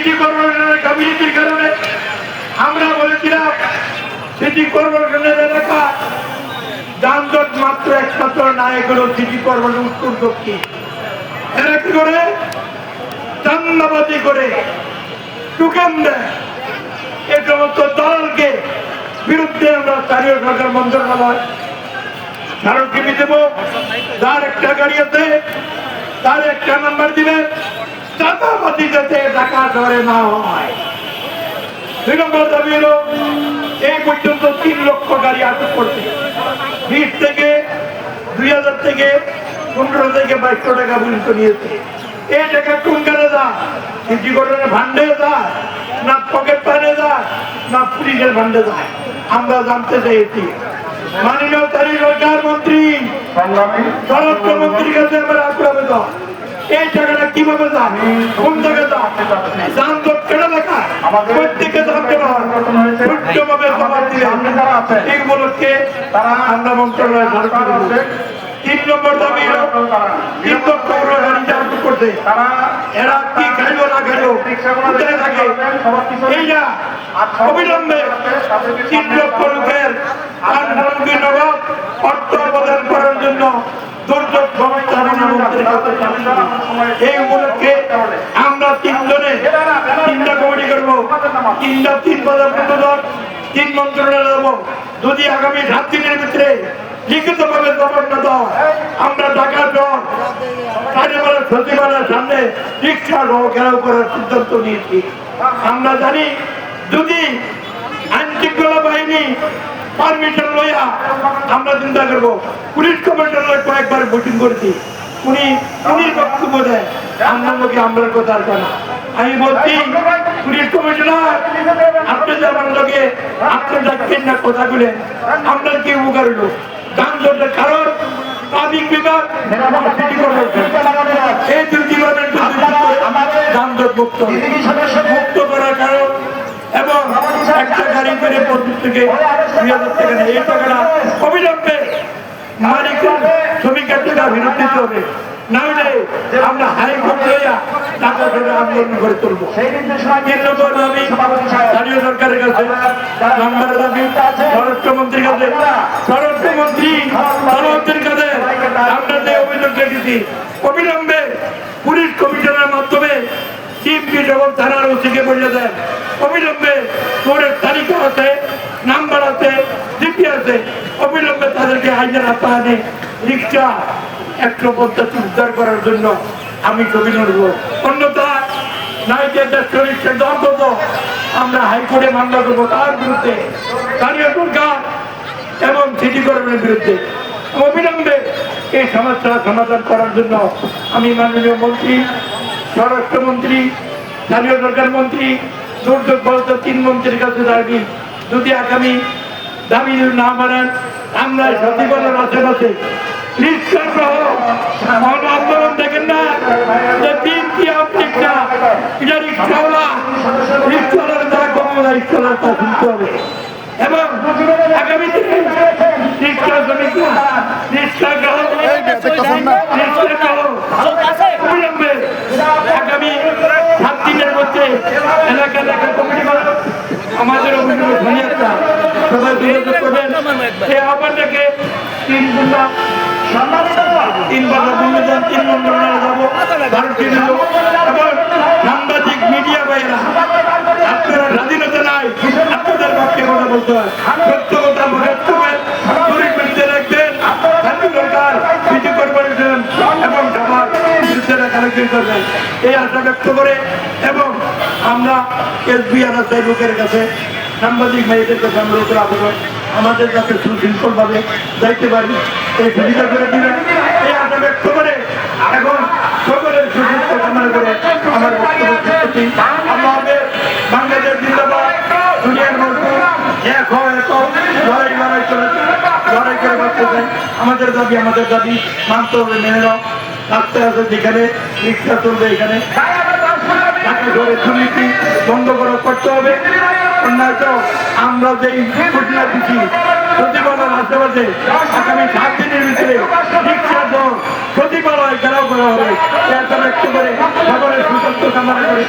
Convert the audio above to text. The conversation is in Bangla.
সিটি কর্পোরেশনের কমিউনিটির কারণে আমরা বলেছিলাম সিটি কর্পোরেশনের এলাকা যানজট মাত্র একমাত্র নায়ক হল সিটি কর্পোরেশন উত্তর দক্ষিণ। এরা কি করে চান্দাবাজি করে টুকেন দেয়। এ সমস্ত দলকে বিরুদ্ধে আমরা স্থানীয় সরকার মন্ত্রণালয় স্মারকলিপি দেব। যার একটা গাড়ি আছে তার একটা নাম্বার দিবেন, চাঁদাবাজি যাতে ঢাকা শহরে না হয়। 2 নম্বর দাবি হলো এই পর্যন্ত 3 লক্ষ গাড়ি আটক করছে। 20 থেকে 2000 থেকে 15 থেকে 2200 টাকা পর্যন্ত নিয়েছে। এই টাকা কোন কাজে যায়? সিটি কর্পোরেশনের ফান্ডে যায়, না পকেট পানে যায়, না পুলিশের ফান্ডে যায়? আমরা জানতে চাইছি। মাননীয় সরকার মন্ত্রী, স্বরাষ্ট্রমন্ত্রীর কাছে আমার আবেদন, এই টাকাটা কিভাবে যায়, কোন জায়গায় যায়, যানজট কেটে দেখা প্রত্যেকে জানতে পারে সূর্যভাবে জবাব দিলে এই উপলক্ষে আমরা মন্ত্রণালয় সরকার আছে। 3 নম্বর দাবি 3 লক্ষ গাড়ি চালু করছে। এরা কি খাইলো না খাইলো, কোথায় থাকে? এইটা অবিলম্বে 3 লক্ষ লোকের নগদ অর্থ প্রদান করার জন্য দুর্যোগ ব্যবস্থাপনা মন্ত্রীর কাছে এই উপলক্ষে আমরা 3 জনে 3টা কমিটি করবো, 3 পদের দল 3 মন্ত্রণালয় দেবো। যদি আগামী 7 দিনের ভিতরে লিখিত ভাবে জবাব না দাও, আমরা ঢাকা সচিবালয়ের সামনে রিক্সা ঘেরাও করার সিদ্ধান্ত নিয়েছি। আমরা জানি যদি আইন শৃঙ্খলা বাহিনী পারমিশন লইয়া আমরা চিন্তা করবো। পুলিশ কমিশনার কয়েকবার ভোটিং করেছি, উনি বক্তব্য দেয় আমরা লোকে আমরা কথা আর না। আমি বলছি পুলিশ কমিশনার আপনি যে আমার লোকে আপনি ডাকছেন না কথা বলে আমরা কি উপকার হইল? যানজটের কারণ ট্রাফিক বিভাগ এই দুটি যানজট মুক্ত করার কারণ এবং একটা গাড়ি করে 25 থেকে 2000 টাকা নেই। এই টাকাটা অবিলম্বে মালিকের শ্রমিকের টাকা ফেরত দিতে হবে, না হলে আমরা হাইকোর্ট হইয়া টাকা ধরে আন্দোলন করে তুলবো। স্থানীয় সরকারের কাছে নাম্বারের দাবি, স্বরাষ্ট্রমন্ত্রীর কাছে স্বরাষ্ট্রমন্ত্রীর কাছে আমরা যে অভিযোগ রেখেছি অবিলম্বে পুলিশ কমিশনের মাধ্যমে থানার ওসিকে বলে দেন অবিলম্বে কোর্টের তালিকা আছে, নাম্বার আছে, জিপি আছে, অবিলম্বে তাদেরকে আইনের আওতায় রিক্সা 150 উদ্ধার করার জন্য আমি ছবি নড়ব। অন্যথায় নাইকের রিক্সা দর করবো, আমরা হাইকোর্টে মামলা করবো তার বিরুদ্ধে, স্থানীয় সরকার এবং সিটি কর্পোরেশনের বিরুদ্ধে। অবিলম্বে এই সমস্যার সমাধান করার জন্য আমি মাননীয় মন্ত্রী, স্বরাষ্ট্রমন্ত্রী, স্থানীয় সরকার মন্ত্রী, দুর্যোগ বলতে 3 মন্ত্রীর কাছে দাবি, যদি আগামী দাবি না মানেন আমরা সচিবালয়ের আশেপাশে আন্দোলন দেখেন না যে রিক্সাওয়ালা যারা কমলা রিক্সাওয়ালা তা শুনতে হবে। এবং আগামী দিনে রিক্সা শ্রমিকরা রিক্সা গ্রাহক অবিলম্বে আগামী 7 দিনের মধ্যে এলাকা কমিটি আমাদের অভিযোগ ধন্যবাদ সবাই যোগাযোগ করবেন। এই আহ্বানটাকে 3 মন্ত্রণালয়ে যাবো, এবং সাংবাদিক মিডিয়া ভাইরা আপনারা স্বাধীনতা নাই, আপনাদের পক্ষে কথা বলতে হয়, সত্য কথা মনে রাখবেন, রাখবেন সরকার সিটি কর্পোরেশন এবং সবার বিরুদ্ধে কালেকশন করবেন এই আশা ব্যক্ত করে, এবং আমরা SBR লোকের কাছে সাংবাদিক ভাইদের কাছে অনুরোধ রাখবো আমাদের কাছে সুশৃঙ্খল ভাবে যাইতে পারি এই সুবিধা করে দিবেন এই আশা ব্যক্ত করে এখন সকলের সুশৃঙ্খল কামনা করে আমার বক্তব্য আমাদের বাংলাদেশ জিন্দাবাদ, দুনিয়ার মধ্যে লড়াই করে বাঁচতে চাই। আমাদের দাবি মানতে হবে, মেনে নাও। রাস্তা আছে যেখানে রিক্সা চলবে এখানে দুর্নীতি বন্ধ করতে হবে। আমরা যেই ঘটনা দিচ্ছি সচিবালয়ের আশেপাশে আগামী 7 দিনের ভিতরে রিক্সা দল সচিবালয় ঘেরাও করা হবে। একটু করে সকলের সুস্বাস্থ্য কামনা করে